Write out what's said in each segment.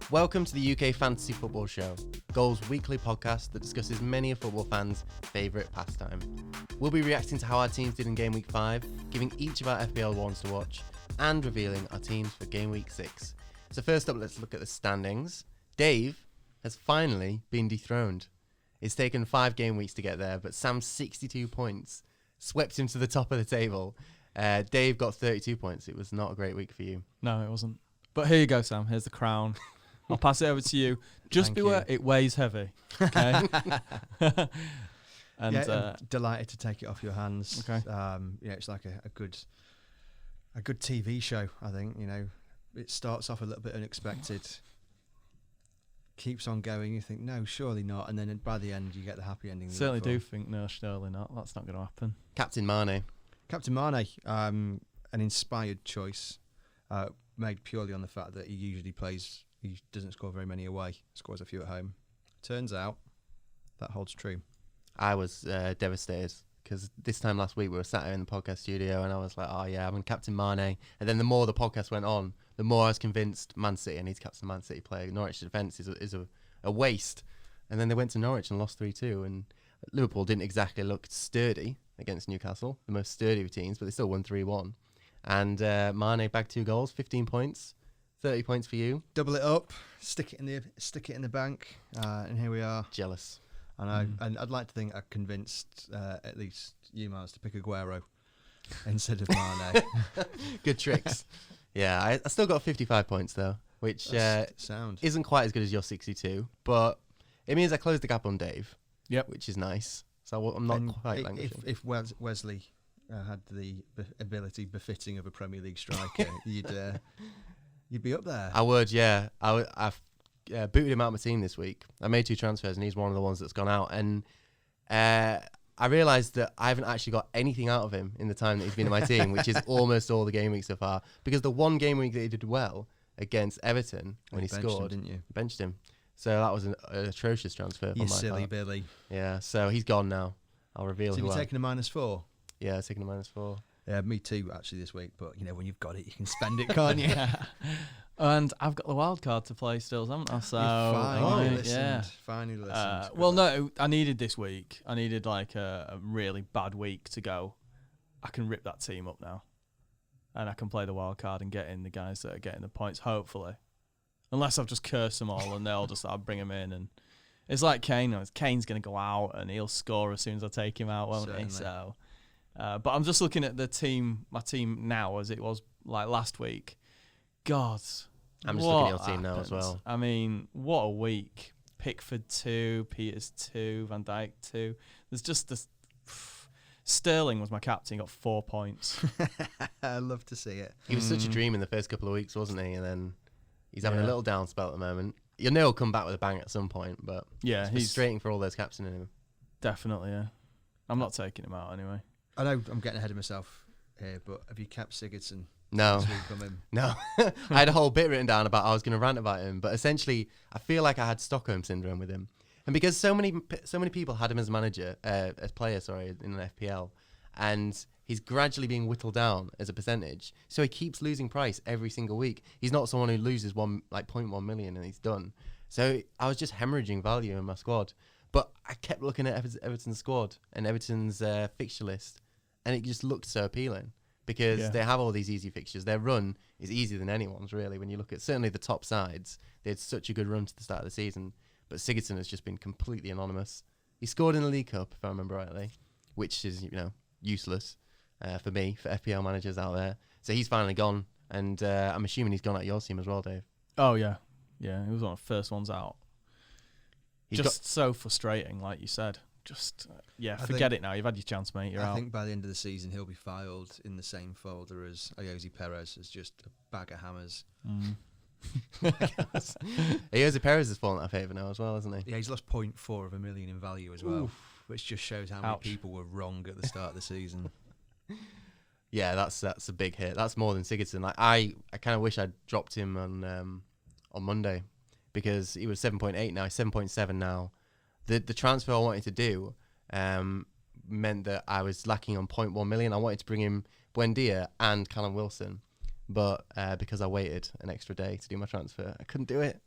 Welcome to the UK Fantasy Football Show, Goal's weekly podcast that discusses many of football fans' favourite pastime. We'll be reacting to how our teams did in Game Week 5, giving each of our FPL ones to watch, and revealing our teams for Game Week 6. So first up, let's look at the standings. Dave has finally been dethroned. It's taken 5 game weeks to get there, but Sam's 62 points swept him to the top of the table. Dave got 32 points. It was not a great week for you. No, it wasn't. But here you go, Sam. Here's the crown. I'll pass it over to you. Just beware, it weighs heavy. Okay. And I'm delighted to take it off your hands. Okay. It's like a good TV show. I think it starts off a little bit unexpected, keeps on going. You think no, surely not, and then by the end you get the happy ending. Certainly do think no, surely not. That's not going to happen. Captain Mane, an inspired choice, made purely on the fact that he doesn't score very many away, scores a few at home. Turns out that holds true. I was devastated because this time last week we were sat here in the podcast studio and I was like, oh yeah, I'm in Captain Mane. And then the more the podcast went on, the more I was convinced Man City, I need to captain Man City player. Norwich defence is a waste. And then they went to Norwich and lost 3-2. And Liverpool didn't exactly look sturdy against Newcastle, the most sturdy of teams, but they still won 3-1. And Mane bagged 2 goals, 15 points. 30 points for you. Double it up, stick it in the bank, and here we are. Jealous. I know, and I'd like to think I convinced at least you, Miles, to pick Aguero instead of Mane. Good tricks. Yeah, I still got 55 points though, which isn't quite as good as your 62, but it means I closed the gap on Dave. Yep, which is nice. So I'm not quite languishing. If Wesley had the ability befitting of a Premier League striker, you'd be up there. I would, yeah. I've booted him out of my team this week. I made 2 transfers and he's one of the ones that's gone out. And I realised that I haven't actually got anything out of him in the time that he's been in my team, which is almost all the game weeks so far. Because the one game week that he did well against Everton when he scored, didn't you? Benched him. So that was an atrocious transfer. You silly Billy. Yeah, so he's gone now. I'll reveal so who. So you're taking a -4? Yeah, taking a -4. Yeah, me too, actually, this week. But, when you've got it, you can spend it, can't you? And I've got the wild card to play still, haven't I? So Finally listened. Well, no, I needed this week. I needed like a really bad week to go. I can rip that team up now. And I can play the wild card and get in the guys that are getting the points, hopefully. Unless I've just cursed them all and they'll just I'll bring them in. And it's like Kane. Kane's going to go out and he'll score as soon as I take him out, won't he? So... but I'm just looking at my team now as it was like last week. God, I'm just looking at your team now as well. I mean, what a week. Pickford 2, Peters 2, Van Dijk 2. There's just this. Sterling was my captain, got 4 points. I love to see it. He was such a dream in the first couple of weeks, wasn't he? And then he's having a little down spell at the moment. You know he'll come back with a bang at some point, but yeah, he's frustrating for all those captaining him. Definitely, yeah. I'm not taking him out anyway. I know I'm getting ahead of myself here, but have you kept Sigurdsson? No. No. I had a whole bit written down about I was going to rant about him, but essentially I feel like I had Stockholm syndrome with him. And because so many people had him as player in an FPL, and he's gradually being whittled down as a percentage, so he keeps losing price every single week. He's not someone who loses 0.1 million and he's done. So I was just hemorrhaging value in my squad. But I kept looking at Everton's squad and Everton's fixture list, and it just looked so appealing because they have all these easy fixtures. Their run is easier than anyone's, really, when you look at certainly the top sides. They had such a good run to the start of the season, but Sigurdsson has just been completely anonymous. He scored in the League Cup, if I remember rightly, which is useless for me, for FPL managers out there. So he's finally gone, and I'm assuming he's gone out your team as well, Dave. Oh, yeah. Yeah, he was one of the first ones out. So frustrating, like you said. Forget it now. You've had your chance, mate. You're out. I think by the end of the season, he'll be filed in the same folder as Ayoze Perez, as just a bag of hammers. Ayoze Perez has fallen out of favour now as well, hasn't he? Yeah, he's lost 0.4 of a million in value as well, which just shows how many people were wrong at the start of the season. Yeah, that's a big hit. That's more than Sigurdsson. I kind of wish I'd dropped him on Monday, because he was 7.8 now, he's 7.7 now. The transfer I wanted to do meant that I was lacking on 0.1 million. I wanted to bring in Buendia and Callum Wilson, but because I waited an extra day to do my transfer, I couldn't do it.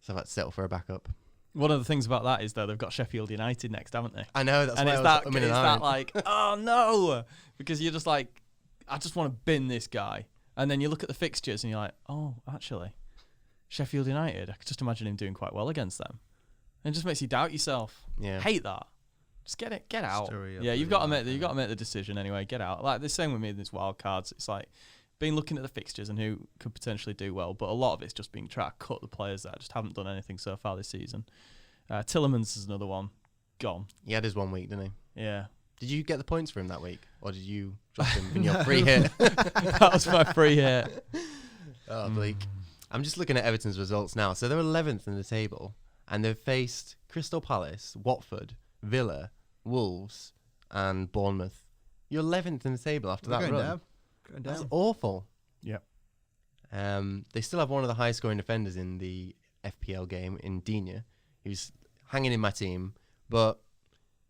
So I've had to settle for a backup. One of the things about that is, though, they've got Sheffield United next, haven't they? I know, that's and why it's I that, was it's that like, oh no, because you're just like, I just want to bin this guy, and then you look at the fixtures and you're like, oh, actually, Sheffield United, I could just imagine him doing quite well against them, and it just makes you doubt yourself. Yeah. Hate that. Just get out. Yeah, you've got to make the decision anyway. Get out. Like the same with me in these wild cards. It's like been looking at the fixtures and who could potentially do well, but a lot of it's just been trying to cut the players that just haven't done anything so far this season. Tillemans is another one. Gone. He had his 1 week, didn't he? Yeah. Did you get the points for him that week? Or did you drop him in your free hit? That was my free hit. Oh, bleak. I'm just looking at Everton's results now. So they're 11th in the table, and they've faced Crystal Palace, Watford, Villa, Wolves, and Bournemouth. You're 11th in the table after that run. Going That's down. awful. Yep. They still have one of the highest scoring defenders in the FPL game in Digne, who's hanging in my team, but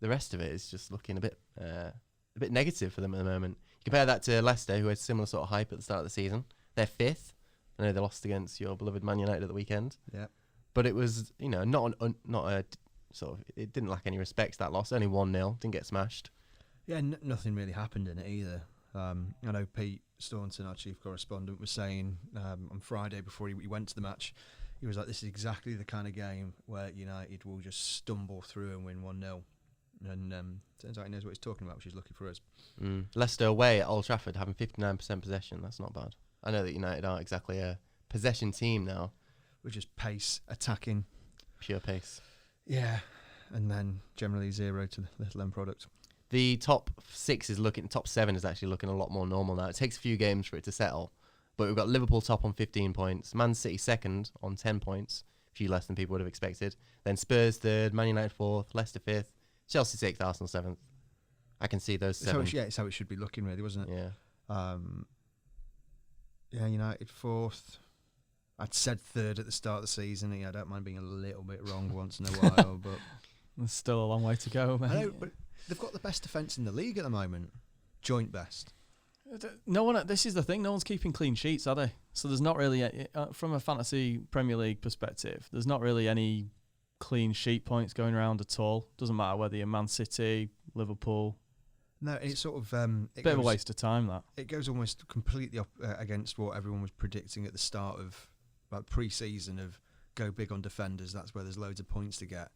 the rest of it is just looking a bit negative for them at the moment. You compare that to Leicester, who had similar sort of hype at the start of the season. They're 5th. I know they lost against your beloved Man United at the weekend. Yeah. But it was, not a sort of, it didn't lack any respect, that loss. Only 1-0, didn't get smashed. Yeah, nothing really happened in it either. I know Pete Staunton, our chief correspondent, was saying on Friday before he went to the match, he was like, this is exactly the kind of game where United will just stumble through and win 1-0. And turns out he knows what he's talking about, which is lucky for us. Leicester away at Old Trafford having 59% possession. That's not bad. I know that United aren't exactly a possession team now. We're just pace, attacking. Pure pace. Yeah, and then generally 0 to the little end product. The top 7 is actually looking a lot more normal now. It takes a few games for it to settle, but we've got Liverpool top on 15 points, Man City second on 10 points, a few less than people would have expected. Then Spurs third, Man United fourth, Leicester fifth, Chelsea sixth, Arsenal seventh. I can see those seven. It's how it should be looking, really, wasn't it? Yeah. Yeah, United fourth. I'd said third at the start of the season. Yeah, I don't mind being a little bit wrong once in a while, but There's still a long way to go, mate. I know, but they've got the best defence in the league at the moment. Joint best. No one. This is the thing. No one's keeping clean sheets, are they? So there's not really, from a fantasy Premier League perspective, there's not really any clean sheet points going around at all. Doesn't matter whether you're Man City, Liverpool. No, it's sort of bit of a waste of time. That it goes almost completely against what everyone was predicting at the start of pre-season of go big on defenders. That's where there's loads of points to get.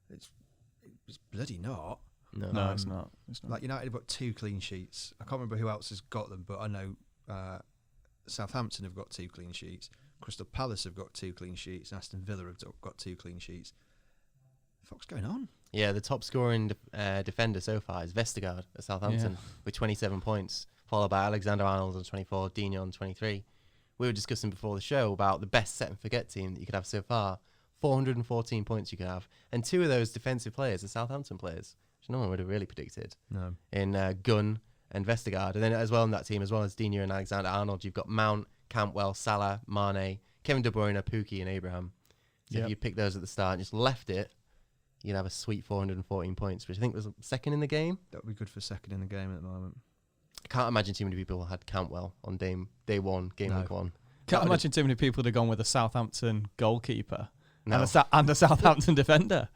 It's bloody not. No, it's not. Like United have got 2 clean sheets. I can't remember who else has got them, but I know Southampton have got 2 clean sheets. Crystal Palace have got 2 clean sheets. And Aston Villa have got 2 clean sheets. What's going on? Yeah, the top scoring defender so far is Vestergaard at Southampton with 27 points, followed by Alexander-Arnold on 24, Digne on 23. We were discussing before the show about the best set and forget team that you could have so far. 414 points you could have. And 2 of those defensive players are Southampton players, which no one would have really predicted. No. In Gunn and Vestergaard. And then as well in that team, as well as Digne and Alexander-Arnold, you've got Mount, Campbell, Salah, Mane, Kevin De Bruyne, Pukki and Abraham. So if you pick those at the start and just left it, you'd have a sweet 414 points, which I think was second in the game. That would be good for second in the game at the moment. I can't imagine too many people had Cantwell on day one, game week 1. Can't imagine too many people would have gone with a Southampton goalkeeper No. and a Southampton defender.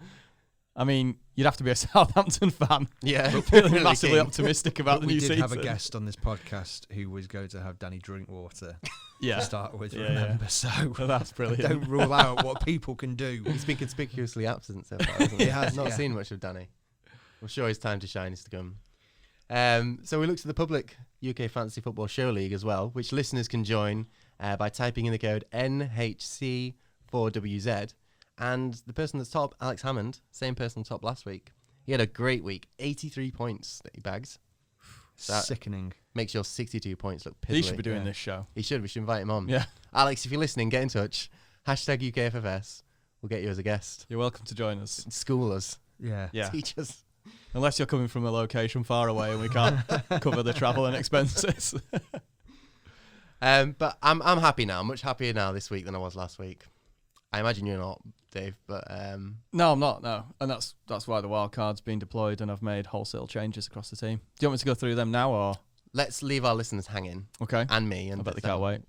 I mean, you'd have to be a Southampton fan. Yeah. Feeling massively optimistic about But the new season. we did have a guest on this podcast who was going to have Danny Drinkwater to start with, remember. So that's brilliant. Don't rule out what people can do. He's been conspicuously absent so far, hasn't he? He has, not seen much of Danny. I'm sure his time to shine is to come. So we looked at the public UK Fantasy Football Show League as well, which listeners can join by typing in the code NHC4WZ. And the person that's top, Alex Hammond, same person top last week. He had a great week, 83 points that he bagged. So sickening. Makes your 62 points look piddly. He should be doing this show. He should. We should invite him on. Yeah. Alex, if you're listening, get in touch. Hashtag UKFFS. We'll get you as a guest. You're welcome to join us. School us. Yeah. Teach us. Unless you're coming from a location far away and we can't cover the travel and expenses. But I'm happy now. Much happier now this week than I was last week. I imagine you're not, Dave, but No, I'm not, no. And that's why the wild card's been deployed and I've made wholesale changes across the team. Do you want me to go through them now or? Let's leave our listeners hanging. Okay. And me. And I bet they can't wait.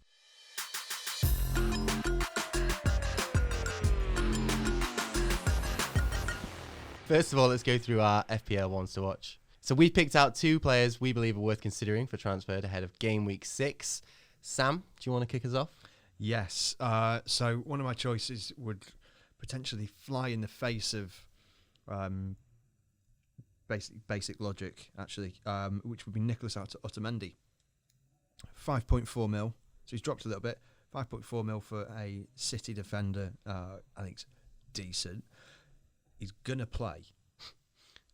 First of all, let's go through our FPL ones to watch. So we picked out 2 players we believe are worth considering for transfer ahead of game week 6. Sam, do you want to kick us off? Yes. So one of my choices would potentially fly in the face of basic logic, actually, which would be Nicholas Otamendi. 5.4 mil. So he's dropped a little bit. 5.4 mil for a City defender. I think it's decent. He's going to play.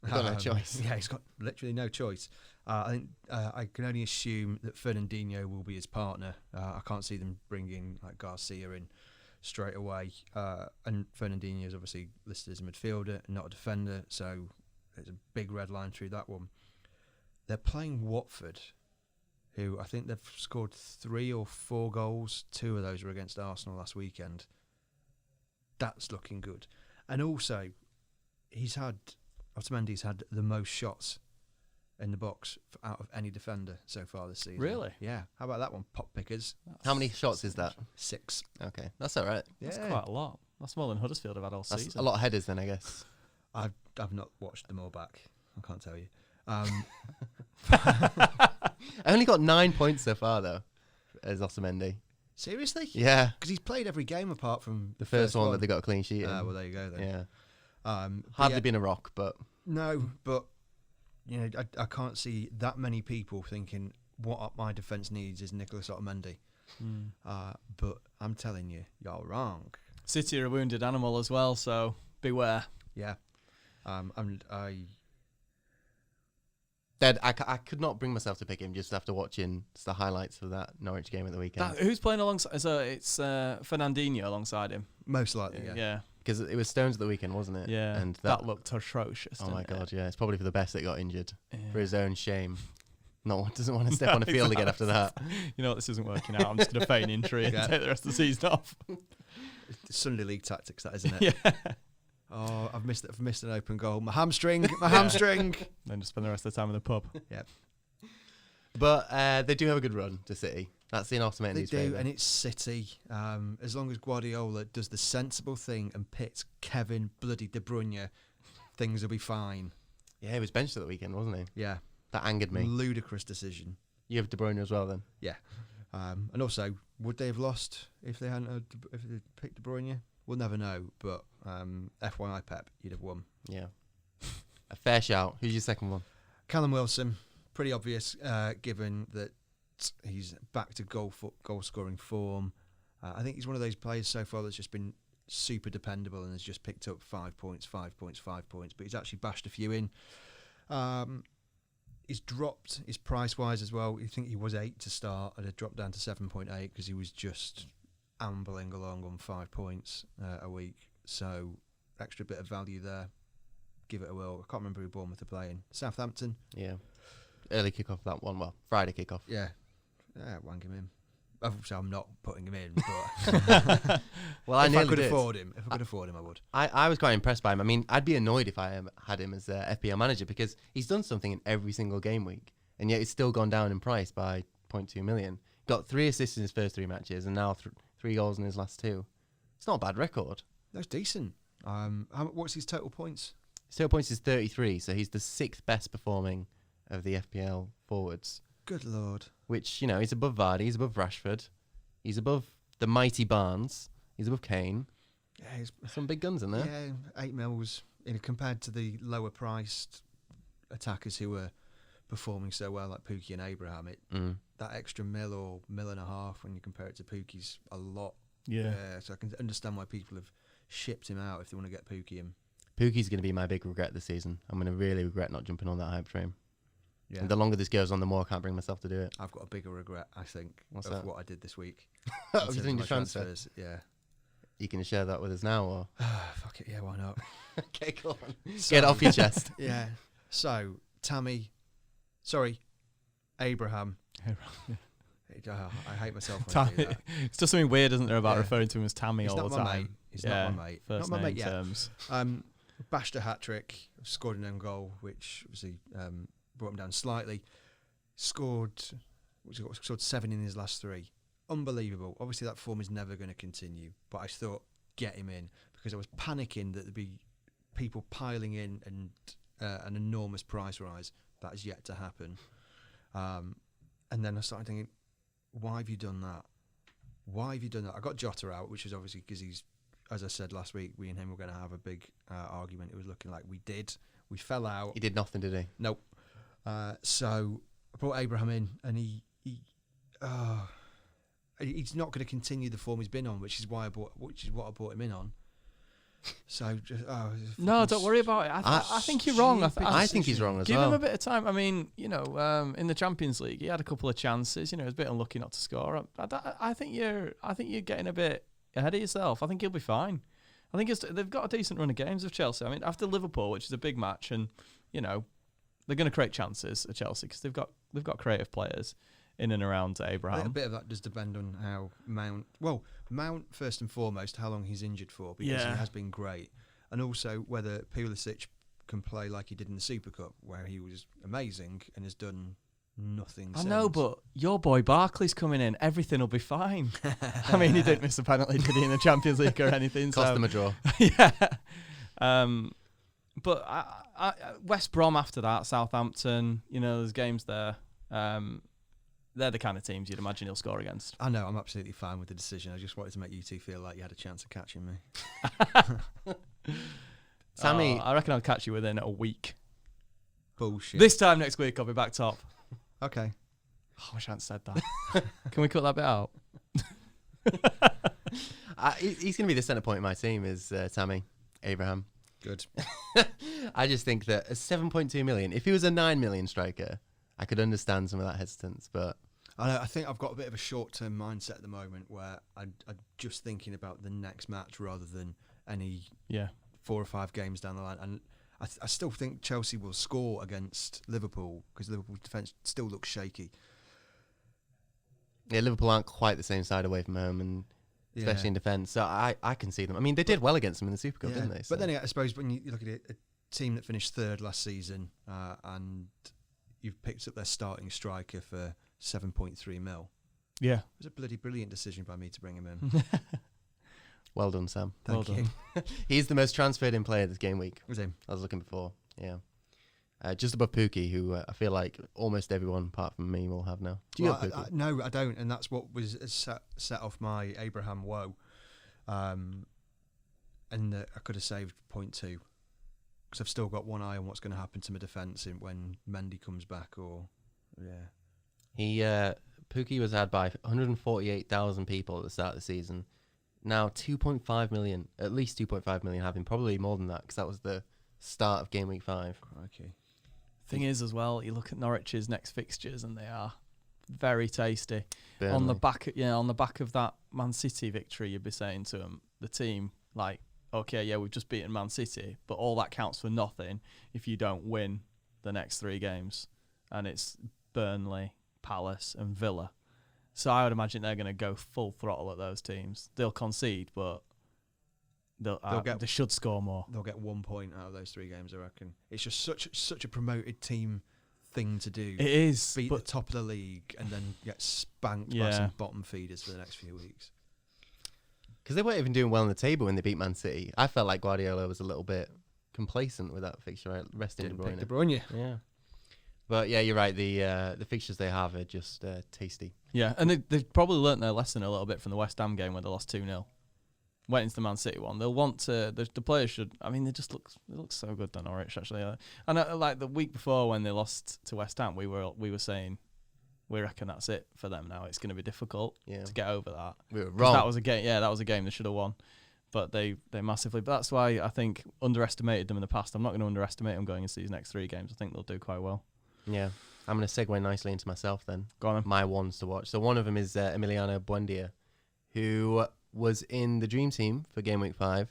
He's got no choice. Yeah, he's got literally no choice. I think I can only assume that Fernandinho will be his partner. I can't see them bringing like Garcia in straight away. And Fernandinho is obviously listed as a midfielder, not a defender, so there's a big red line through that one. They're playing Watford, who I think they've scored 3 or 4 goals. 2 of those were against Arsenal last weekend. That's looking good. And also, Otamendi's had the most shots in the box out of any defender so far this season. Really? Yeah. How about that one, pop pickers? How many shots is that? 6. Okay, that's all right. That's quite a lot. That's more than Huddersfield have had all That's season. a lot of headers then, I guess. I've not watched them all back. I can't tell you. I only got 9 points so far, though, as Otamendi. Seriously? Yeah. Because he's played every game apart from The first one that they got a clean sheet in. Well, there you go then. Yeah. But Hardly yeah, been a rock, but... No, but you know, I can't see that many people thinking what my defence needs is Nicholas Otamendi. But I'm telling you, you're wrong. City are a wounded animal as well, so beware. Yeah. I could not bring myself to pick him just after watching the highlights of that Norwich game at the weekend. Who's playing alongside? So it's Fernandinho alongside him. Most likely, yeah. Yeah. Because it was Stones at the weekend, wasn't it? Yeah. And that looked atrocious. Oh my didn't God, it? yeah. It's probably for the best that got injured. Yeah. For his own shame. Doesn't want to step on a field again after that. You know what, this isn't working out. I'm just going to feign injury and Yeah. take the rest of the season off. It's Sunday League tactics, that, isn't it? Yeah. Oh, I've missed an open goal. My hamstring. Hamstring. Then just spend the rest of the time in the pub. Yeah. But they do have a good run to City. That's in Otamendi's They do, favour. and it's City. As long as Guardiola does the sensible thing and pits Kevin bloody De Bruyne, things will be fine. Yeah, he was benched at the weekend, wasn't he? Yeah. That angered me. Ludicrous decision. You have De Bruyne as well, then? Yeah. And also, would they have lost if they hadn't if they picked De Bruyne? We'll never know. But FYI, Pep, you'd have won. Yeah. A fair shout. Who's your second one? Callum Wilson, pretty obvious, given that he's back to goal scoring form. I think he's one of those players so far that's just been super dependable and has just picked up 5 points. But he's actually bashed a few in. He's dropped his price wise as well. You think he was 8 to start and had dropped down to 7.8 because he was just ambling along on 5 points a week. So extra bit of value there. Give it a whirl. I can't remember who Bournemouth are playing. Southampton. Yeah. Early kick-off that one. Well, Friday kick-off. Yeah. Wang him in. Obviously, I'm not putting him in, but Well, I if I nearly could did. afford him, I would. I was quite impressed by him. I mean, I'd be annoyed if I had him as FPL manager because he's done something in every single game week, and yet it's still gone down in price by 0.2 million. Got 3 assists in his first 3 matches, and now 3 goals in his last 2. It's not a bad record. That's decent. What's his total points? His total points is 33, so he's the 6th best performing of the FPL forwards. Good Lord. Which, you know, he's above Vardy, he's above Rashford, he's above the mighty Barnes, he's above Kane. Yeah, he's Some big guns in there. Yeah, 8 mils compared to the lower priced attackers who were performing so well, like Pookie and Abraham. That extra mil or mil and a half when you compare it to Pookie's a lot. Yeah. So I can understand why people have shipped him out if they want to get Pookie in. Pookie's going to be my big regret this season. I'm going to really regret not jumping on that hype train. Yeah. And the longer this goes on, the more I can't bring myself to do it. I've got a bigger regret, I think, What's of that? what I did this week. Oh, in you terms doing of your my transfer? transfers. Yeah. You can share that with us now, or Fuck it, yeah, why not? okay, go on. So- Get it off your chest. Yeah. So, Abraham. I hate myself when I do that. It's just something weird, isn't there, about Yeah. referring to him as Tammy He's all not the my time? mate. He's not my mate. First Not my name mate yet. terms. Bashed a hat-trick, scored an own goal, which obviously brought him down slightly. Scored 7 in his last 3. Unbelievable. Obviously, that form is never going to continue, but I thought, get him in, because I was panicking that there'd be people piling in and an enormous price rise that is yet to happen. And then I started thinking, why have you done that? Why have you done that? I got Jota out, which is obviously because he's, as I said last week, we and him were going to have a big argument. It was looking like we did. We fell out. He did nothing, did he? Nope. So I brought Abraham in, and he's not going to continue the form he's been on, which is what I brought him in on. So no, don't worry about it. I think you're wrong. I think he's wrong as well. well. Give him a bit of time. I mean, in the Champions League, he had a couple of chances. He was a bit unlucky not to score. I think you're getting a bit ahead of yourself. I think he'll be fine. I think they've got a decent run of games of Chelsea. I mean, after Liverpool, which is a big match, and they're going to create chances at Chelsea because they've got creative players in and around Abraham. A bit of that does depend on how Mount first and foremost, how long he's injured for, because he has been great, and also whether Pulisic can play like he did in the Super Cup, where he was amazing and has done nothing. I know, but your boy Barkley's coming in. Everything will be fine. I mean, he didn't miss a penalty, did he, in the Champions League or anything? Cost them a draw. Yeah. But West Brom after that, Southampton, there's games there. They're the kind of teams you'd imagine he'll score against. I know, I'm absolutely fine with the decision. I just wanted to make you two feel like you had a chance of catching me. Sammy, I reckon I'll catch you within a week. Bullshit. This time next week I'll be back top. Okay. Oh, I wish I hadn't said that. Can we cut that bit out? He's going to be the centre point of my team, is Sammy Abraham. Good. I just think that a 7.2 million, if he was a 9 million striker, I could understand some of that hesitance, but I think I've got a bit of a short-term mindset at the moment where I'm just thinking about the next match rather than any 4 or 5 games down the line. And I still think Chelsea will score against Liverpool because Liverpool's defence still looks shaky. Yeah, Liverpool aren't quite the same side away from home, and especially in defence. So I can see them. I mean, they did well against them in the Super Cup, didn't they? So. But then I suppose when you look at it, a team that finished third last season and you've picked up their starting striker for 7.3 mil. Yeah. It was a bloody brilliant decision by me to bring him in. Well done, Sam. Thank you. He's the most transferred in player this game week. Was him? I was looking before. Yeah. Just above Pookie, who I feel like almost everyone apart from me will have now. Do you have Pookie? No, I don't. And that's what was set off my Abraham woe. And I could have saved 0.2. Because I've still got one eye on what's going to happen to my defence when Mendy comes back. Pookie was had by 148,000 people at the start of the season. Now 2.5 million, at least 2.5 million have him, probably more than that, because that was the start of game week 5. Crikey. Thing is, as well, you look at Norwich's next fixtures, and they are very tasty. Burnley. On the back of that Man City victory, you'd be saying to them, the team, like, okay, yeah, we've just beaten Man City, but all that counts for nothing if you don't win the next 3 games. And it's Burnley, Palace and Villa. So I would imagine they're going to go full throttle at those teams. They'll concede, but they should score more. They'll get 1 point out of those 3 games, I reckon. It's just such a promoted team thing to do. It is. Beat the top of the league and then get spanked by some bottom feeders for the next few weeks. Because they weren't even doing well in the table when they beat Man City. I felt like Guardiola was a little bit complacent with that fixture, right? Resting Didn't De Bruyne. pick De Bruyne. Yeah. But yeah, you're right. The fixtures they have are just tasty. Yeah, and they've probably learnt their lesson a little bit from the West Ham game where they lost 2-0. Went into the Man City one. They'll want to. The players should. I mean, they look so good down Norwich actually. And like the week before when they lost to West Ham, we were saying, we reckon that's it for them now. It's going to be difficult to get over that. We were wrong. That was a game. Yeah, that was a game they should have won, but they massively. But that's why I think underestimated them in the past. I'm not going to underestimate them going into these next 3 games. I think they'll do quite well. Yeah, I'm going to segue nicely into myself then. Go on. My ones to watch. So one of them is Emiliano Buendia, who was in the dream team for game week 5.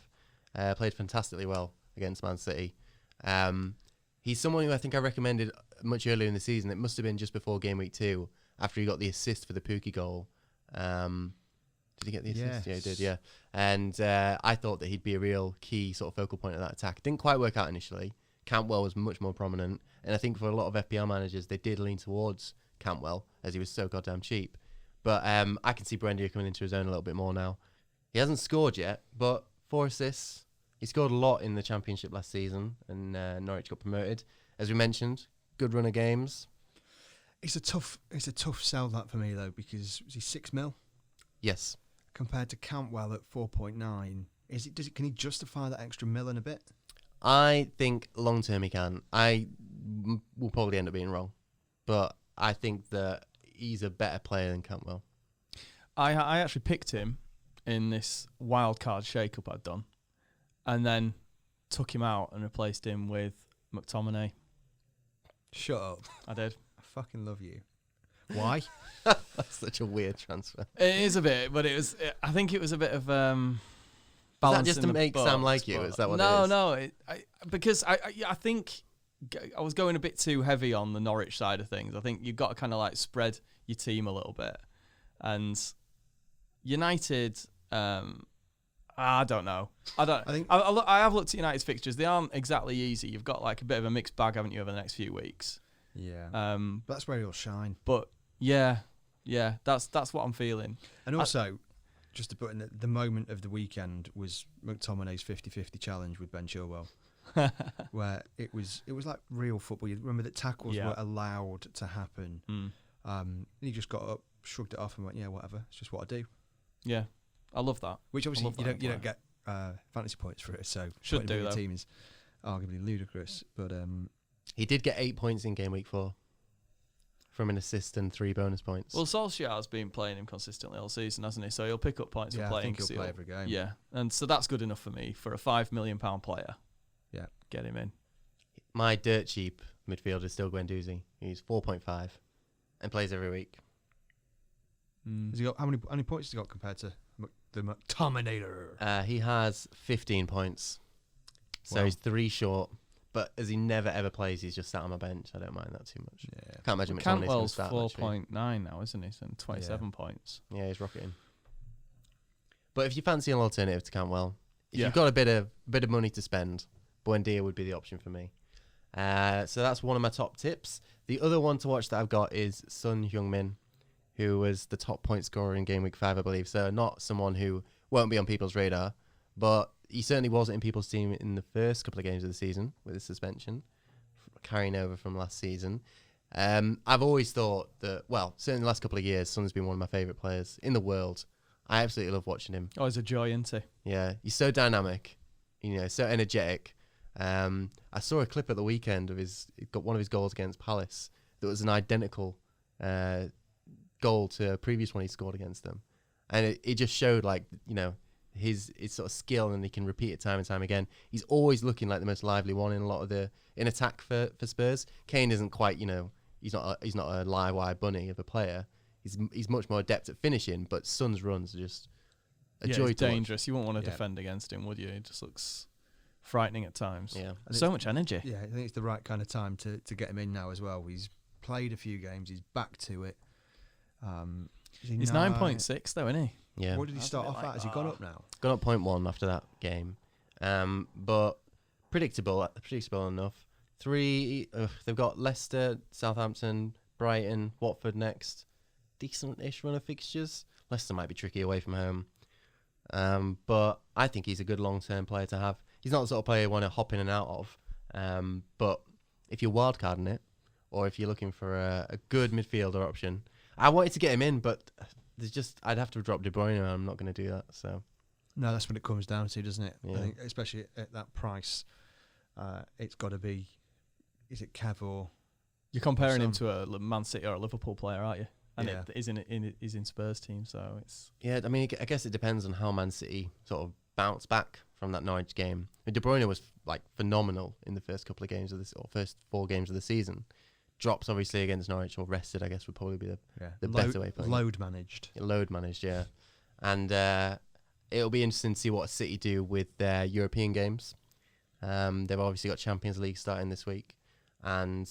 Played fantastically well against Man City. He's someone who I think I recommended much earlier in the season. It must have been just before game week 2, after he got the assist for the Pookie goal. Did he get the assist? Yes. Yeah, he did, yeah. And I thought that he'd be a real key sort of focal point of that attack. It didn't quite work out initially. Campbell was much more prominent. And I think for a lot of FPL managers, they did lean towards Campbell, as he was so goddamn cheap. But I can see Buendia coming into his own a little bit more now. He hasn't scored yet, but 4 assists, He scored a lot in the Championship last season, and Norwich got promoted. As we mentioned, good run of games. It's a tough sell that for me though, because is he 6 mil Yes. compared to Cantwell at 4.9? Can he justify that extra mil and a bit? I think long term he can. I will probably end up being wrong, but I think that he's a better player than Cantwell. I actually picked him in this wild card shake-up I'd done, and then took him out and replaced him with McTominay. Shut up. I did. I fucking love you. Why? That's such a weird transfer. It is a bit, but I think it was a bit of Is that just to make balancing the Sam like books, you? but- Is that what no, it is? No, because I think I was going a bit too heavy on the Norwich side of things. I think you've got to kind of like spread your team a little bit. And United, I don't know. I have looked at United's fixtures. They aren't exactly easy. You've got like a bit of a mixed bag, haven't you, over the next few weeks? Yeah. But That's where he'll shine. But yeah, that's what I'm feeling. And also, just to put in the moment of the weekend was McTominay's 50-50 challenge with Ben Chilwell, where it was like real football. You remember that tackles were allowed to happen. He just got up, shrugged it off, and went, "Yeah, whatever. It's just what I do." Yeah, I love that. Which obviously love you that don't get fantasy points for it. So Should putting him do, in the though. team is arguably ludicrous. But He did get 8 points in game week 4 from an assist and 3 bonus points. Well, Solskjaer's been playing him consistently all season, hasn't he? So he'll pick up points for yeah, I playing. think he'll 'cause play every game. Yeah, and so that's good enough for me for a £5 million player. Yeah, get him in. My dirt cheap midfielder is still Guendouzi. He's 4.5 and plays every week. Has he got how many points has he got compared to the McTominator? He has 15 points, so Wow. he's 3 short. But as he never ever plays, he's just sat on my bench. I don't mind that too much. Yeah. Can't imagine McTominay's going to Cantwell's start. 4.9 now, isn't he? And 27 points. Yeah, he's rocketing. But if you fancy an alternative to Cantwell, if Yeah. you've got a bit of money to spend, Buendia would be the option for me. So that's one of my top tips. The other one to watch that I've got is Son Heung-min, who was the top point scorer in game week 5, I believe. So not someone who won't be on people's radar, but he certainly wasn't in people's team in the first couple of games of the season with his suspension, carrying over from last season. I've always thought that, well, certainly the last couple of years, Son's been one of my favourite players in the world. I absolutely love watching him. Oh, he's a joy, isn't he? Yeah, he's so dynamic, so energetic. I saw a clip at the weekend of he got one of his goals against Palace that was an identical goal to a previous one he scored against them, and it just showed his sort of skill, and he can repeat it time and time again. He's always looking like the most lively one in attack for Spurs. Kane isn't quite, he's not a live wire bunny of a player. He's much more adept at finishing, but Son's runs are just a joy he's to watch. dangerous. You wouldn't want to defend against him, would you? He just looks frightening at times. Yeah, So much energy. Yeah, I think it's the right kind of time to get him in now as well. He's played a few games. He's back to it. He's 9.6 though, isn't he? Yeah. What did he That's start a bit off like at? Has he gone up now? Gone up 0.1 after that game, but predictable enough. They've got Leicester, Southampton, Brighton, Watford next. Decent-ish run of fixtures. Leicester might be tricky away from home, but I think he's a good long-term player to have. He's not the sort of player you want to hop in and out of, but if you're wildcarding it, or if you're looking for a good midfielder option, I wanted to get him in, but I'd have to drop De Bruyne, and I'm not going to do that. So No, that's what it comes down to, doesn't it? Yeah. I think, especially at that price, it's got to be. Is it Kev or? You're comparing him to a Man City or a Liverpool player, aren't you? And Yeah. it is in Spurs team, so it's yeah, I mean, I guess it depends on how Man City sort of bounce back from that Norwich game. I mean, De Bruyne was phenomenal in the first couple of games of this, or first 4 games of the season. Drops obviously against Norwich, or rested, I guess would probably be the better way. Load managed. Load managed, yeah. And it'll be interesting to see what City do with their European games. They've obviously got Champions League starting this week, and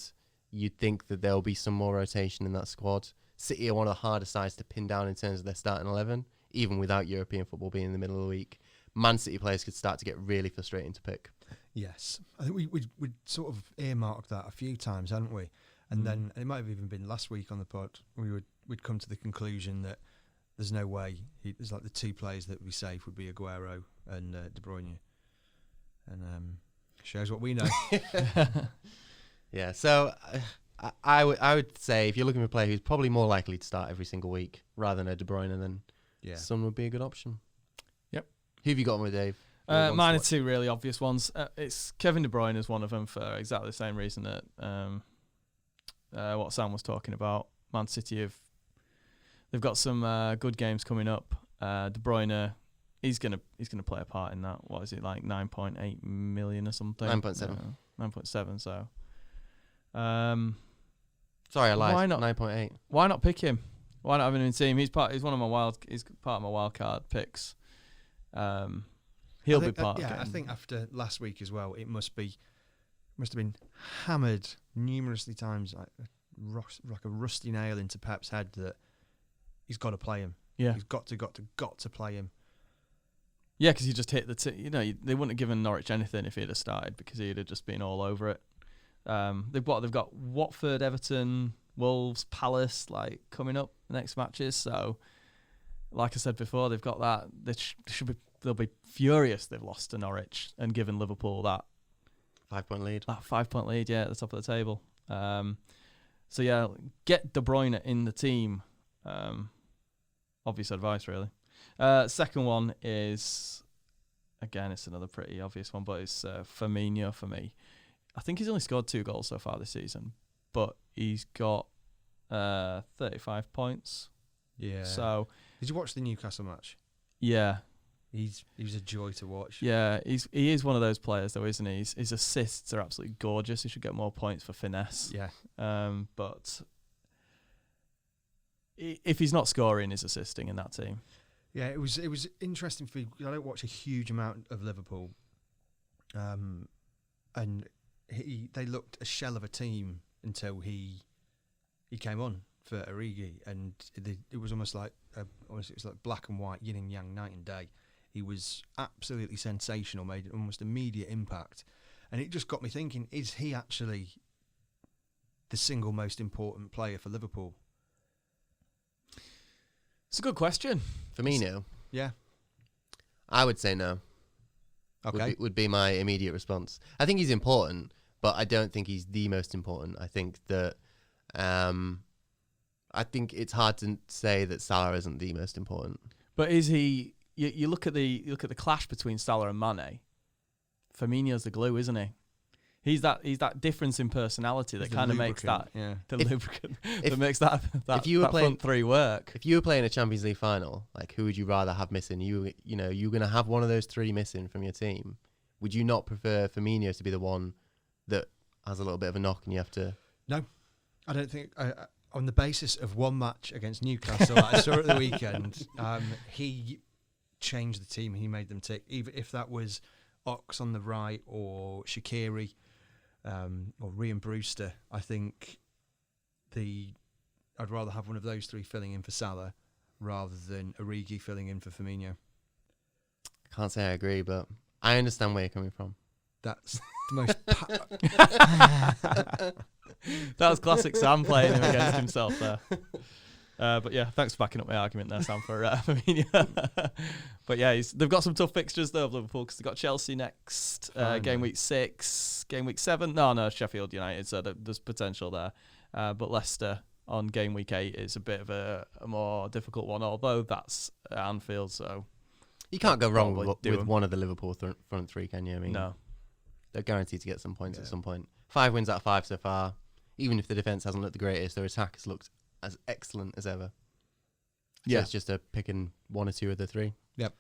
you'd think that there'll be some more rotation in that squad. City are one of the hardest sides to pin down in terms of their starting 11, even without European football being in the middle of the week. Man City players could start to get really frustrating to pick. Yes, I think we'd sort of earmarked that a few times, hadn't we? And then it might have even been last week on the pod. We'd come to the conclusion that there's no way there's like the 2 players that would be safe would be Aguero and De Bruyne. and shows what we know. Yeah, so I would say if you're looking for a player who's probably more likely to start every single week rather than a De Bruyne, then Son would be a good option. Yep. Who have you got on with, Dave? Mine are two really obvious ones. It's Kevin De Bruyne is one of them for exactly the same reason that what Sam was talking about. Man City they've got some good games coming up. De Bruyne, he's gonna play a part in that. What is it, like 9.8 million or something? 9.7. 9.7. So, sorry, I lied. Why not 9.8? Why not pick him? Why not have him in the team? He's part of my wild card picks. He'll be part of it. I think after last week as well, it must have been hammered numerously times like a rusty nail into Pep's head that he's got to play him. Yeah, he's got to play him. Yeah, because he just hit the they wouldn't have given Norwich anything if he'd have started because he'd have just been all over it. They've got Watford, Everton, Wolves, Palace coming up the next matches. So, like I said before, they've got that. They'll be furious they've lost to Norwich and given Liverpool that 5-point lead. That 5-point lead, at the top of the table. So yeah, get De Bruyne in the team. Obvious advice, really. Second one is, again, it's another pretty obvious one, but it's Firmino for me. I think he's only scored 2 goals so far this season, but he's got 35 points. Yeah. So did you watch the Newcastle match? Yeah. He was a joy to watch. Yeah, he is one of those players though, isn't he? His assists are absolutely gorgeous. He should get more points for finesse. Yeah. But if he's not scoring, he's assisting in that team. Yeah, it was interesting for me. I don't watch a huge amount of Liverpool, and they looked a shell of a team until he came on for Origi, and it was almost like black and white, yin and yang, night and day. He was absolutely sensational, made an almost immediate impact, and it just got me thinking: is he actually the single most important player for Liverpool? It's a good question. Firmino? Yeah. I would say no. Okay. Would be my immediate response. I think he's important, but I don't think he's the most important. I think that I think it's hard to say that Salah isn't the most important. But is he? You look at the clash between Salah and Mane. Firmino's the glue, isn't he? He's that difference in personality that kind of makes that lubricant that makes that front three work. If you were playing a Champions League final, who would you rather have missing? You're going to have one of those 3 missing from your team. Would you not prefer Firmino to be the one that has a little bit of a knock and you have to? No, I don't think. On the basis of one match against Newcastle, I saw at the weekend, he changed the team. He made them tick. Even if that was Ox on the right or Shaqiri. Or Ryan Brewster, I think I'd rather have one of those 3 filling in for Salah rather than Origi filling in for Firmino. I can't say I agree, but I understand where you're coming from. That's the most... That was classic Sam playing him against himself there. But yeah, thanks for backing up my argument there, Sam, for Firmino. But yeah, they've got some tough fixtures though of Liverpool because they've got Chelsea next, game week 6, game week 7. No, Sheffield United, so there's potential there. But Leicester on game week 8 is a bit of a more difficult one, although that's at Anfield, so... You can't go wrong with one of the Liverpool front 3, can you? I mean, no. They're guaranteed to get some points at some point. 5 wins out of 5 so far. Even if the defence hasn't looked the greatest, their attack has looked as excellent as ever. So it's just a picking 1 or 2 of the 3. Yep.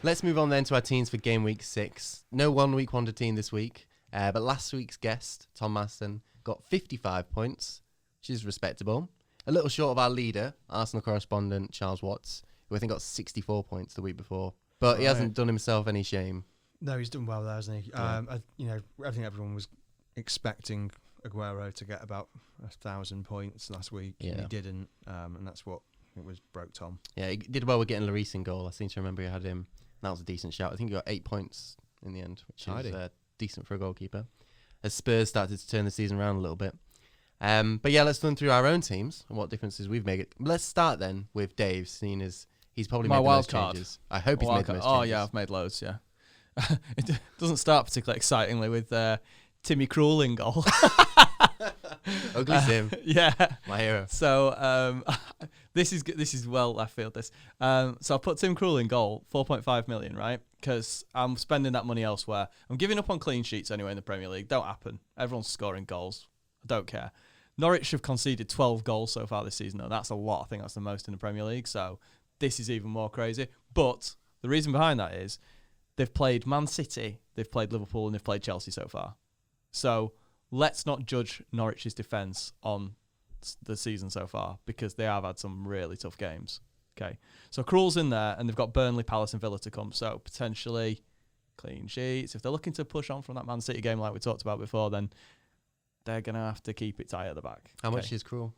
Let's move on then to our teams for game week 6. No 1 week wonder team this week, but last week's guest, Tom Maston, got 55 points, which is respectable. A little short of our leader, Arsenal correspondent Charles Watts, who I think got 64 points the week before. But he hasn't done himself any shame. No, he's done well there, hasn't he? Yeah. I think everyone was expecting Aguero to get about 1,000 points last week, and he didn't, and that's what it was broke Tom. Yeah, he did well with getting Lloris in goal. I seem to remember he had him. That was a decent shout. I think he got 8 points in the end, which is decent for a goalkeeper. As Spurs started to turn the season around a little bit. But yeah, let's run through our own teams and what differences we've made. Let's start then with Dave, seeing as he's probably My made the wild most card. changes. I hope he's made the most Oh changes. yeah, I've made loads. Yeah, it doesn't start particularly excitingly with Timmy Krul in goal. Ugly Sim, Yeah. my hero. So this is well left field. This. So I put Tim Krul in goal, 4.5 million, right? Because I'm spending that money elsewhere. I'm giving up on clean sheets anyway in the Premier League. Don't happen. Everyone's scoring goals. I don't care. Norwich have conceded 12 goals so far this season, though. That's a lot. I think that's the most in the Premier League. So this is even more crazy. But the reason behind that is they've played Man City, they've played Liverpool, and they've played Chelsea so far. So let's not judge Norwich's defence on the season so far because they have had some really tough games. Okay, so Krul's in there, and they've got Burnley, Palace, and Villa to come. So potentially clean sheets. If they're looking to push on from that Man City game like we talked about before, then they're going to have to keep it tight at the back. How much is Cruel?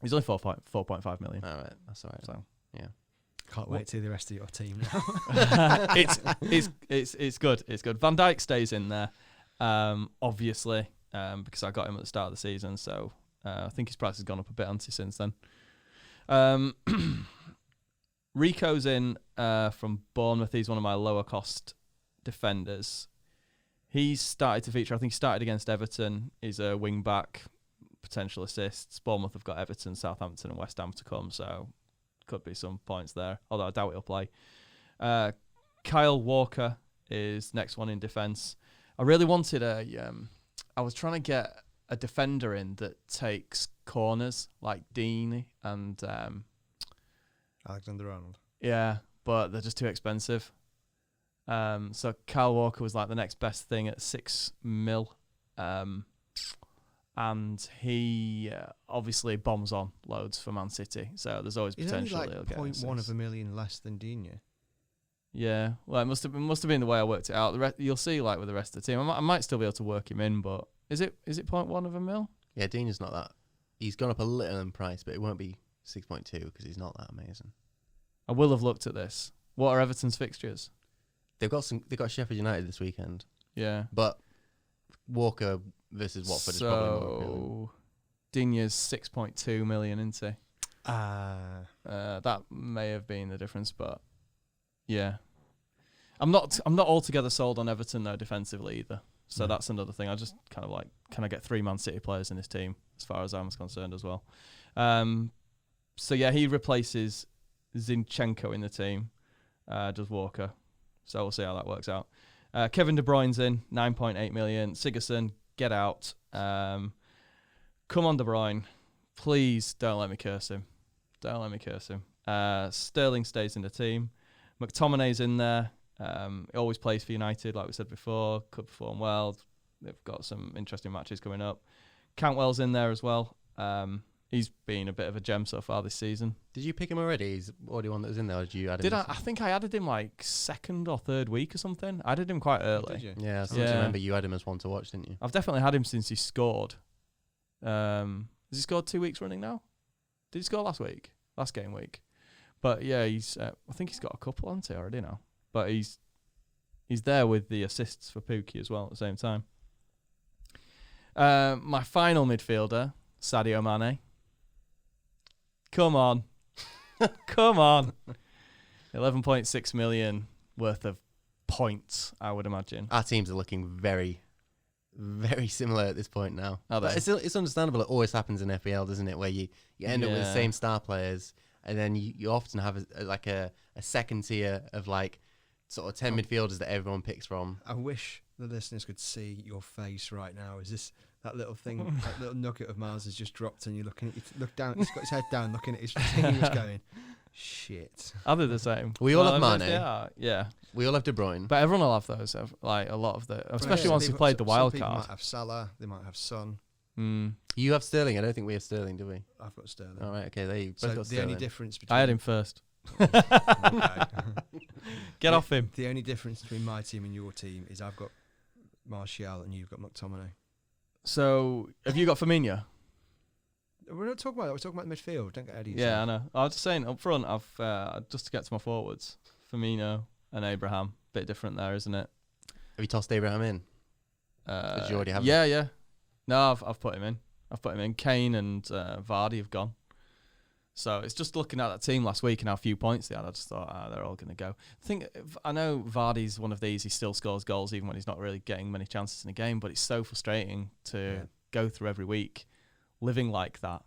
He's only 4.5 million. All right, that's all right. So Yeah. Can't wait to see the rest of your team now. it's good. It's good. Van Dijk stays in there, obviously, because I got him at the start of the season. So I think his price has gone up a bit since then. Rico's in from Bournemouth. He's one of my lower cost defenders. He's started to feature. I think he started against Everton. He's a wing back, potential assists. Bournemouth have got Everton, Southampton, and West Ham to come, so could be some points there. Although I doubt he'll play. Kyle Walker is next one in defence. I really wanted I was trying to get a defender in that takes corners like Dean and Alexander-Arnold. yeah, but they're just too expensive. So Kyle Walker was like the next best thing at 6 mil. And he obviously bombs on loads for Man City. So there's always He's potential only he'll like get 0.1 assists. of a million less than Digne. Yeah, well, it must have been the way I worked it out. You'll see, like with the rest of the team, I might still be able to work him in, but is it 0.1 of a mil? Yeah, Dean is not that. He's gone up a little in price, but it won't be 6.2 because he's not that amazing. I will have looked at this. What are Everton's fixtures? They've got Sheffield United this weekend, Yeah. but Walker versus Watford is probably more appealing. So Digne's 6.2 million, isn't he? Ah. That may have been the difference, but yeah, I'm not altogether sold on Everton though defensively either. So that's another thing. I just kind of like, can I get 3 Man City players in this team as far as I'm concerned as well. So yeah, he replaces Zinchenko in the team, does Walker. So we'll see how that works out. Kevin De Bruyne's in, 9.8 million. Sigurdsson, get out. Come on, De Bruyne. Please don't let me curse him. Don't let me curse him. Sterling stays in the team. McTominay's in there. He always plays for United, like we said before. Could perform well. They've got some interesting matches coming up. Cantwell's in there as well. He's been a bit of a gem so far this season. Did you pick him already? He's already one that was in there, or did you add him? I think I added him like second or third week or something. I added him quite early. Did you? Yeah, I seem to remember you had him as one to watch, didn't you? I've definitely had him since he scored. Has he scored 2 weeks running now? Did he score last week? Last game week? But yeah, he's. I think he's got a couple, hasn't he, already now? But he's there with the assists for Pookie as well at the same time. My final midfielder, Sadio Mane. Come on. Come on. 11.6 million worth of points, I would imagine. Our teams are looking very, very similar at this point now. Are But they? it's understandable. It always happens in FPL, doesn't it? Where you end up with the Yeah. same star players, and then you often have a second tier of like sort of 10 midfielders that everyone picks from. I wish the listeners could see your face right now. Is this that little thing, that little nugget of Mars has just dropped, and you're looking at look down. He's got his head down, looking at his team. He's going, shit. Are they the same? We all have I mean, Mane. they are, yeah. We all have De Bruyne. But everyone will have those, like a lot of the, especially Yeah, once you've played the some wild people card. might have Salah. They might have Son. You have Sterling. I don't think we have Sterling, do we? I've got Sterling. All right, okay. There you So both got the only Sterling. difference between I had him first. Okay. Get off him. The only difference between my team and your team is I've got Martial and you've got McTominay. So, have you got Firmino? We're not talking about that. We're talking about the midfield. Don't get Eddie. Yeah, I know. I was just saying up front, I've just to get to my forwards, Firmino and Abraham. Bit different there, isn't it? Have you tossed Abraham in? Did you already have him? Yeah. No, I've put him in. I've put him in. Kane and Vardy have gone. So it's just looking at that team last week and how few points they had. I just thought, they're all going to go. I know Vardy's one of these. He still scores goals even when he's not really getting many chances in a game. But it's so frustrating to go through every week living like that,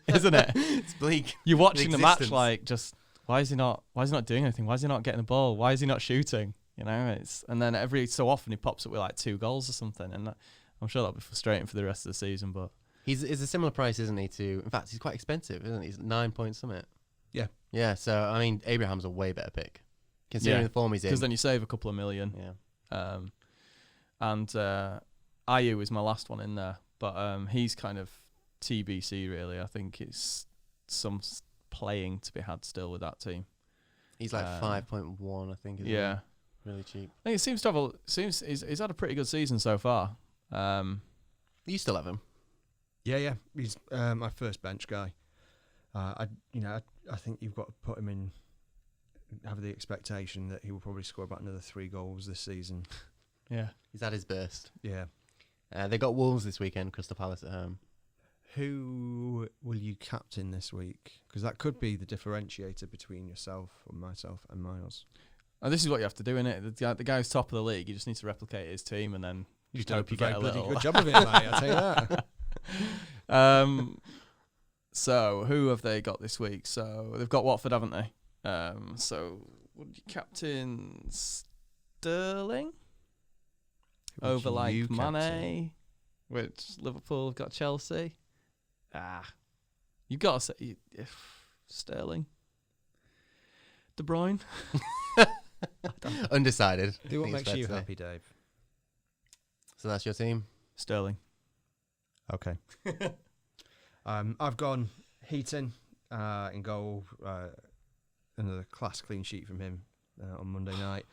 isn't it? It's bleak. You're watching the match like, just why is he not doing anything? Why is he not getting the ball? Why is he not shooting? You know, and then every so often he pops up with like 2 goals or something, and I'm sure that'll be frustrating for the rest of the season. But He's a similar price, isn't he? In fact, he's quite expensive, isn't he? He's 9 point something. Yeah. Yeah. So I mean, Abraham's a way better pick considering the form he's in. Because then you save a couple of million. Yeah. And Ayew is my last one in there, but he's kind of TBC really. I think it's some playing to be had still with that team. He's like 5.1, I think. Yeah. Really cheap. I think it seems to have he's had a pretty good season so far. You still have him? Yeah. He's my first bench guy. I think you've got to put him in. Have the expectation that he will probably score about another 3 goals this season. Yeah, he's had his burst. Yeah. They got Wolves this weekend. Crystal Palace at home. Who will you captain this week? Because that could be the differentiator between yourself or myself and Miles. And this is what you have to do, innit? The guy who's top of the league, you just need to replicate his team, and then You've hope you get a little good job of it, mate. I'll tell you that. So who have they got this week? So they've got Watford, haven't they? So would you captain Sterling over like Mane, which Liverpool have got Chelsea? You've got to say Sterling, De Bruyne. Undecided. Do what makes you happy, Dave. So that's your team? Sterling. Okay. I've gone Heaton in goal. Another class clean sheet from him on Monday night.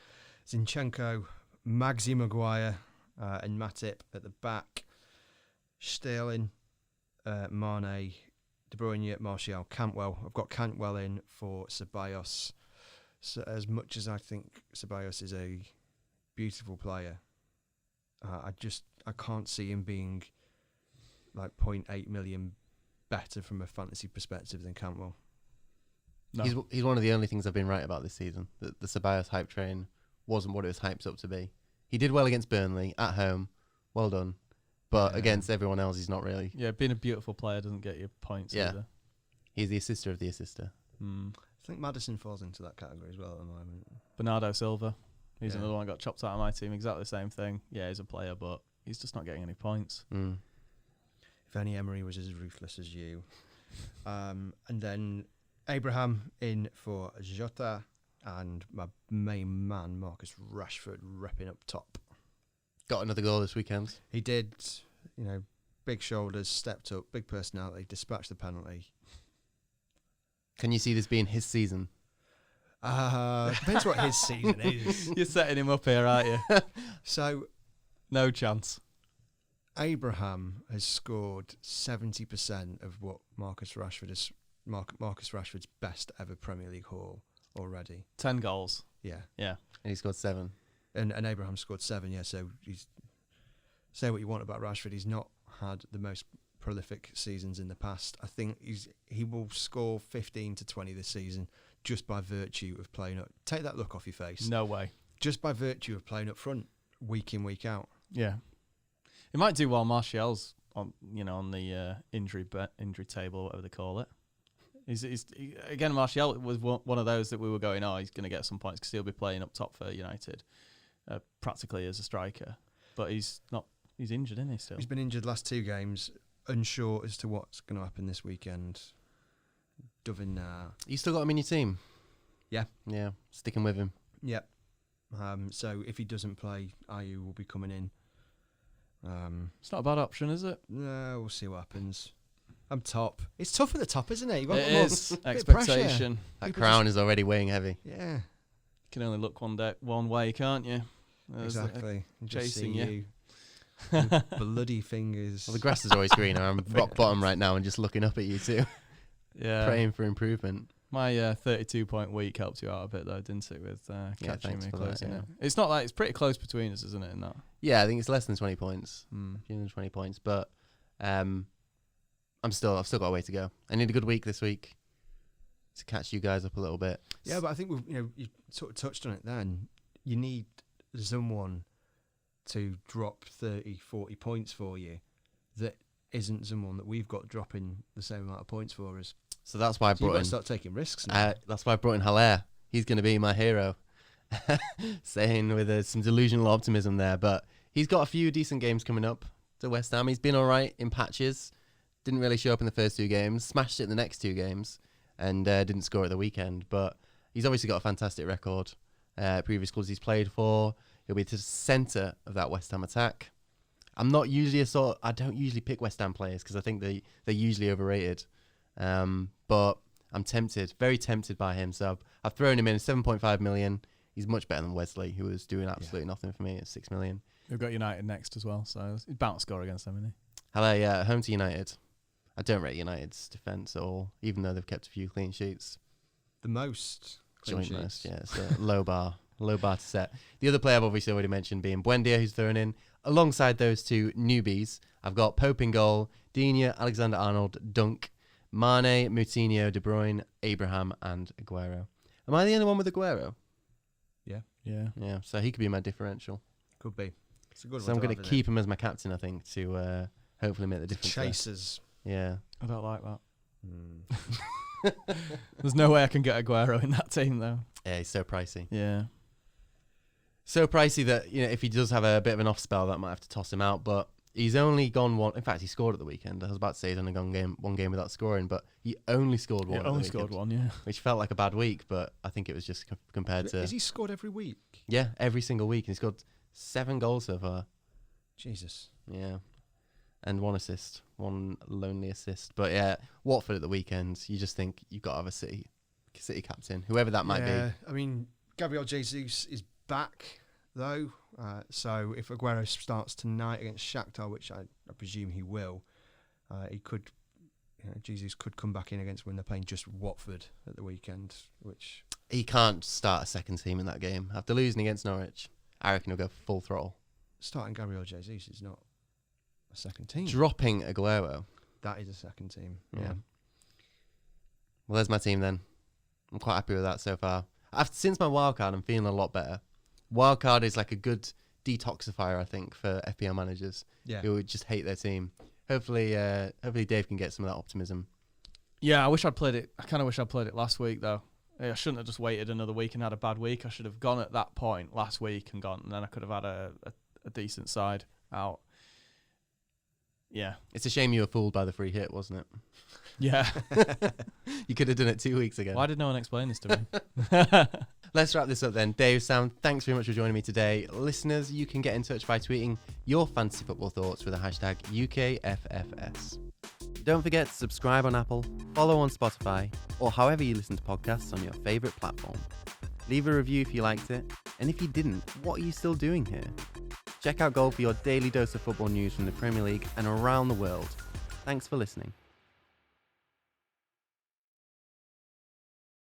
Zinchenko, Magsy Maguire, and Matip at the back. Sterling, Mane, De Bruyne, Martial, Cantwell. I've got Cantwell in for Ceballos. So as much as I think Ceballos is a beautiful player, I can't see him being like 0.8 million better from a fantasy perspective than Cantwell. No. He's one of the only things I've been right about this season. The Ceballos hype train wasn't what it was hyped up to be. He did well against Burnley at home. Well done. But against everyone else, he's not really. Yeah, being a beautiful player doesn't get you points either. He's the assister of the assister. I think Maddison falls into that category as well at the moment. Bernardo Silva. He's another one that got chopped out of my team. Exactly the same thing. Yeah, he's a player, but he's just not getting any points. If only Emery was as ruthless as you. And then Abraham in for Jota, and my main man, Marcus Rashford, repping up top. Got another goal this weekend. He did, big shoulders, stepped up, big personality, dispatched the penalty. Can you see this being his season? Depends what his season is. You're setting him up here, aren't you? So, no chance. Abraham has scored 70% of what Marcus Rashford's best ever Premier League haul already. 10 goals. Yeah. Yeah. And he scored 7. And Abraham scored 7, yeah. So say what you want about Rashford, he's not had the most prolific seasons in the past. I think he will score 15 to 20 this season just by virtue of playing up. Take that look off your face. No way. Just by virtue of playing up front week in, week out. Yeah. It might do while Martial's on the injury table, whatever they call it. Again, Martial was one of those that we were going, he's going to get some points because he'll be playing up top for United, practically as a striker. But he's not. He's injured, isn't he? Still, he's been injured last 2 games. Unsure as to what's going to happen this weekend. Dovin. You still got him in your team? Yeah. Yeah. Sticking with him. Yep. So if he doesn't play, Ayew will be coming in. It's not a bad option, is it? No, we'll see what happens. I'm top. It's tough at the top, isn't it? It is. Expectation. That crown is already weighing heavy. Yeah. You can only look one way, can't you? Exactly. Chasing you. Bloody fingers. Well, the grass is always greener. I'm rock bottom right now and just looking up at you too. Yeah. Praying for improvement. My 32-point week helped you out a bit though, didn't it? With catching me closing it. It's not like it's pretty close between us, isn't it? In that. Yeah, I think it's less than 20 points. Fewer than 20 points, but I've still got a way to go. I need a good week this week to catch you guys up a little bit. Yeah, but I think you sort of touched on it then. You need someone to drop 30, 40 points for you that isn't someone that we've got dropping the same amount of points for us. So that's why I You've brought got in. to start taking risks now. That's why I brought in Haller. He's going to be my hero. Saying with some delusional optimism there, but he's got a few decent games coming up to West Ham. He's been all right in patches. Didn't really show up in the first 2 games. Smashed it in the next 2 games, and didn't score at the weekend. But he's obviously got a fantastic record. Previous clubs he's played for. He'll be to the centre of that West Ham attack. I don't usually pick West Ham players because I think they're usually overrated. But I'm tempted, very tempted by him. So I've thrown him in 7.5 million. He's much better than Wesley, who was doing absolutely nothing for me at 6 million. We've got United next as well, so he's bound to score against them, isn't he? Hello, yeah, home to United. I don't rate United's defence at all, even though they've kept a few clean sheets. The most clean sheets. Most, yeah. It's a low bar to set. The other player I've obviously already mentioned being Buendia, who's thrown in. Alongside those 2 newbies, I've got Pope in goal, Digne, Alexander-Arnold, Dunk, Mane, Moutinho, De Bruyne, Abraham, and Aguero. Am I the only one with Aguero? Yeah. Yeah, so he could be my differential. Could be. It's a good So one I'm to going to have, keep him as my captain, I think, to hopefully make the difference. Chasers. Yeah. I don't like that. There's no way I can get Aguero in that team, though. Yeah, he's so pricey. Yeah. So pricey that, if he does have a bit of an off spell, that might have to toss him out. But he's only gone one. In fact, he scored at the weekend. I was about to say he's only gone one game without scoring, but he only scored one. He only scored one, yeah. Which felt like a bad week, but I think it was just compared to. Has he scored every week? Yeah, every single week. And he scored 7 goals so far. Jesus. Yeah. And 1 assist. 1 lonely assist. But yeah, Watford at the weekend, you just think you've got to have a City captain, whoever that might be. I mean, Gabriel Jesus is back, though. So if Aguero starts tonight against Shakhtar, which I presume he will, he could. Jesus could come back in against when they're playing just Watford at the weekend, which He can't start a second team in that game. After losing against Norwich, I reckon he'll go full throttle. starting Gabriel Jesus is not a second team. Dropping Aguero. That is a second team. Yeah. Well, there's my team then. I'm quite happy with that so far. Since my wildcard, I'm feeling a lot better. Wildcard is like a good detoxifier, I think, for FPL managers who would just hate their team. Hopefully Dave can get some of that optimism. Yeah, I wish I'd played it. I kind of wish I'd played it last week, though. I shouldn't have just waited another week and had a bad week. I should have gone at that point last week and then I could have had a decent side out. Yeah. It's a shame you were fooled by the free hit, wasn't it? Yeah. You could have done it 2 weeks ago. Why did no one explain this to me? Let's wrap this up then. Dave, Sam, thanks very much for joining me today. Listeners, you can get in touch by tweeting your fantasy football thoughts with the hashtag UKFFS. Don't forget to subscribe on Apple, follow on Spotify, or however you listen to podcasts on your favourite platform. Leave a review if you liked it, and if you didn't, what are you still doing here? Check out Goal for your daily dose of football news from the Premier League and around the world. Thanks for listening.